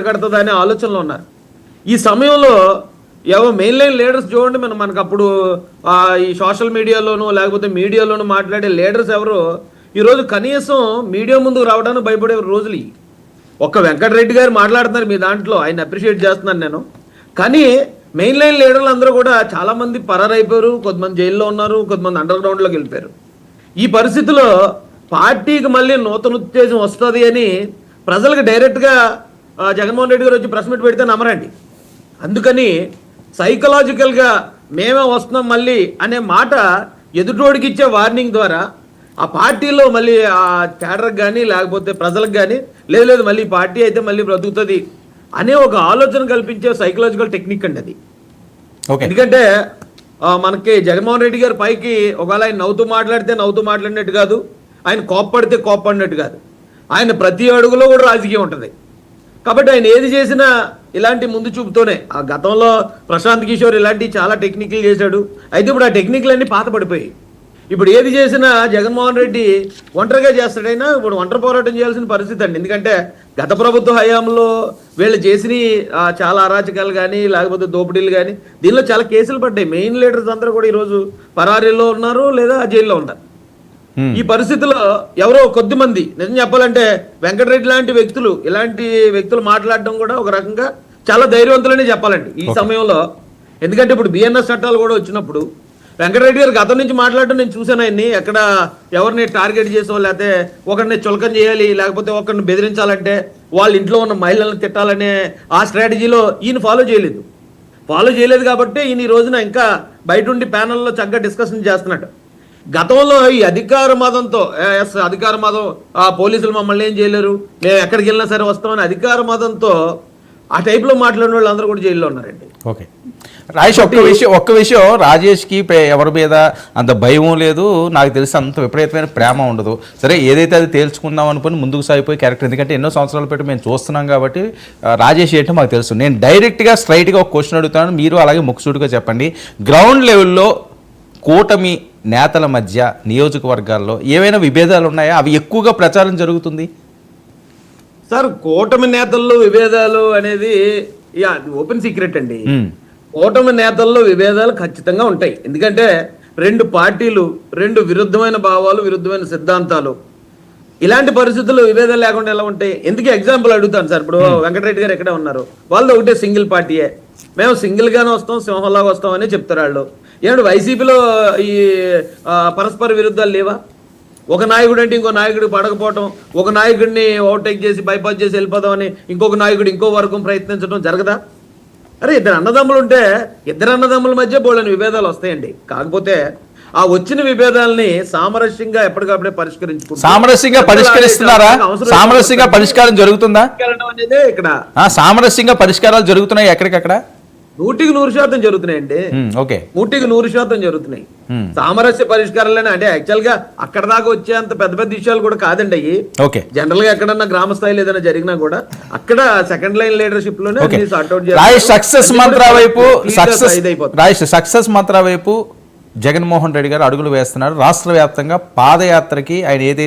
కడుతుంది అనే ఆలోచనలో ఉన్నారు. ఈ సమయంలో మెయిన్ లైన్ లీడర్స్ చూడండి, మనకు అప్పుడు ఈ సోషల్ మీడియాలోనూ లేకపోతే మీడియాలోనూ మాట్లాడే లీడర్స్ ఎవరు ఈరోజు కనీసం మీడియా ముందుకు రావడానికి భయపడే రోజులు. ఒక్క వెంకటరెడ్డి గారు మాట్లాడుతున్నారు మీ దాంట్లో, ఆయన అప్రిషియేట్ చేస్తున్నాను నేను. కానీ మెయిన్ లైన్ లీడర్లు అందరూ కూడా చాలా మంది పరారైపోయారు, కొంతమంది జైల్లో ఉన్నారు, కొంతమంది అండర్ గ్రౌండ్లోకి వెళ్ళిపోయారు. ఈ పరిస్థితిలో పార్టీకి మళ్ళీ నూతన ఉత్తేజం వస్తుంది అని ప్రజలకు డైరెక్ట్గా జగన్మోహన్ రెడ్డి గారు వచ్చి ప్రెస్ మీట్ పెడితే నమ్మరండి. అందుకని సైకలాజికల్గా మేమే వస్తున్నాం మళ్ళీ అనే మాట ఎదుటోడికి ఇచ్చే వార్నింగ్ ద్వారా ఆ పార్టీలో మళ్ళీ ఆ క్యాడర్కి కానీ లేకపోతే ప్రజలకు కానీ లేదు మళ్ళీ పార్టీ అయితే మళ్ళీ బ్రతుకుతుంది అనే ఒక ఆలోచన కల్పించే సైకలాజికల్ టెక్నిక్ అండి అది. ఎందుకంటే మనకి జగన్మోహన్ రెడ్డి గారి పైకి ఒకవేళ ఆయన నవ్వుతూ మాట్లాడితే నవ్వుతూ మాట్లాడినట్టు కాదు, ఆయన కోప్పడితే కోప్పడినట్టు కాదు, ఆయన ప్రతి అడుగులో కూడా రాజకీయం ఉంటుంది. కాబట్టి ఆయన ఏది చేసినా ఇలాంటి ముందు చూపుతోనే. ఆ గతంలో ప్రశాంత్ కిషోర్ ఇలాంటి చాలా టెక్నిక్లు చేశాడు. అయితే ఇప్పుడు ఆ టెక్నిక్లు అన్నీ పాత పడిపోయాయి. ఇప్పుడు ఏది చేసినా జగన్మోహన్ రెడ్డి ఒంటరిగా చేస్తాడైనా ఇప్పుడు ఒంటరి పోరాటం చేయాల్సిన పరిస్థితి అండి. ఎందుకంటే గత ప్రభుత్వ హయాంలో వీళ్ళు చేసిన చాలా అరాచకాలు కానీ లేకపోతే దోపిడీలు కానీ దీనిలో చాలా కేసులు పడ్డాయి. మెయిన్ లీడర్స్ అందరూ కూడా ఈరోజు పరారీలో ఉన్నారు లేదా జైల్లో ఉన్నారు. ఈ పరిస్థితుల్లో ఎవరో కొద్ది మంది, నిజం చెప్పాలంటే వెంకటరెడ్డి లాంటి వ్యక్తులు, ఇలాంటి వ్యక్తులు మాట్లాడడం కూడా ఒక రకంగా చాలా ధైర్యవంతులనే చెప్పాలండి ఈ సమయంలో. ఎందుకంటే ఇప్పుడు బిఎన్ఎస్ చట్టాలు కూడా వచ్చినప్పుడు వెంకటరెడ్డి గారు గతం నుంచి మాట్లాడడం నేను చూశాను. ఆయన్ని ఎక్కడ ఎవరిని టార్గెట్ చేసో లేకపోతే ఒకరిని చులకం చేయాలి లేకపోతే ఒకరిని బెదిరించాలంటే వాళ్ళ ఇంట్లో ఉన్న మహిళలను తిట్టాలనే ఆ స్ట్రాటజీలో ఈయన ఫాలో చేయలేదు కాబట్టి ఈయన ఈ రోజున ఇంకా బయట ఉండి ప్యానల్లో చక్కగా డిస్కషన్ చేస్తున్నాడు. గతంలో ఈ అధికార మదంతో అధికార మదం పోలీసులు మమ్మల్ని ఏం చేయలేరు, మేము ఎక్కడికి వెళ్ళినా సరే వస్తామని అధికార మదంతో ఆ టైప్లో మాట్లాడిన వాళ్ళు అందరూ కూడా జైల్లో ఉన్నారండి. ఓకే రాజేష్, ఒక్క విషయం రాజేష్కి ఎవరి మీద అంత భయం లేదు, నాకు తెలిసి అంత విపరీతమైన ప్రేమ ఉండదు. సరే ఏదైతే అది తేల్చుకుందాం అనుకుని ముందుకు సాగిపోయి క్యారెక్టర్. ఎందుకంటే ఎన్నో సంవత్సరాల పెట్టి మేము చూస్తున్నాం కాబట్టి రాజేష్ ఏంటో మాకు తెలుసు. నేను డైరెక్ట్గా స్ట్రైట్గా ఒక క్వశ్చన్ అడుగుతాను, మీరు అలాగే ముక్కుసూటిగా చెప్పండి. గ్రౌండ్ లెవెల్లో కూటమి నేతల మధ్య నియోజకవర్గాల్లో ఏవైనా విభేదాలు ఉన్నాయా? అవి ఎక్కువగా ప్రచారం జరుగుతుంది సార్. కూటమి నేతల్లో విభేదాలు అనేది ఓపెన్ సీక్రెట్ అండి. కూటమి నేతల్లో విభేదాలు ఖచ్చితంగా ఉంటాయి. ఎందుకంటే రెండు పార్టీలు, రెండు విరుద్ధమైన భావాలు, విరుద్ధమైన సిద్ధాంతాలు, ఇలాంటి పరిస్థితుల్లో విభేదాలు లేకుండా ఎలా ఉంటాయి? ఎందుకు ఎగ్జాంపుల్ అడుగుతాను సార్. ఇప్పుడు వెంకటరెడ్డి గారు ఎక్కడ ఉన్నారు, వాళ్ళు ఒకటే సింగిల్ పార్టీయే, మేము సింగిల్గానే వస్తాం, సింహంలాగా వస్తాం అని చెప్తారు వాళ్ళు. ఏమంటే వైసీపీలో ఈ పరస్పర విరుద్ధాలు లేవా? ఒక నాయకుడు అంటే ఇంకో నాయకుడు పడకపోవటం, ఒక నాయకుడిని ఓవర్టేక్ చేసి బైపాస్ చేసి వెళ్ళిపోదామని ఇంకొక నాయకుడు ఇంకో వర్గం ప్రయత్నించడం జరగదా? అరే ఇద్దరు అన్నదమ్ములు ఉంటే ఇద్దరు అన్నదమ్ముల మధ్య బోళ్ళని విభేదాలు వస్తాయండి. కాకపోతే ఆ వచ్చిన విభేదాలని సామరస్యంగా ఎప్పటికప్పుడే పరిష్కరించుకుంటారు. సామరస్యంగా పరిష్కరిస్తున్నారా? సామరస్యంగా పరిష్కారం జరుగుతుందా? ఇక్కడ సామరస్యంగా పరిష్కారాలు జరుగుతున్నాయి ఎక్కడికక్కడ? 100% జరుగుతున్నాయండి. 100% జరుగుతున్నాయి. సామరస్య పరిష్కారాలనే అంటే యాక్చువల్ గా అక్కడ దాకా వచ్చేంత పెద్ద పెద్ద విషయాలు కూడా కాదండి అయ్యి. జనరల్ గా ఎక్కడన్నా గ్రామ స్థాయిలో ఏదైనా జరిగినా కూడా అక్కడ సెకండ్ లైన్ లీడర్షిప్ లోనే సక్సెస్ మంత్ర వైపు జగన్మోహన్ రెడ్డి గారు అడుగులు వేస్తున్నారు. రాష్ట్ర వ్యాప్తంగా పాదయాత్రకి ఆయన ఏదైతే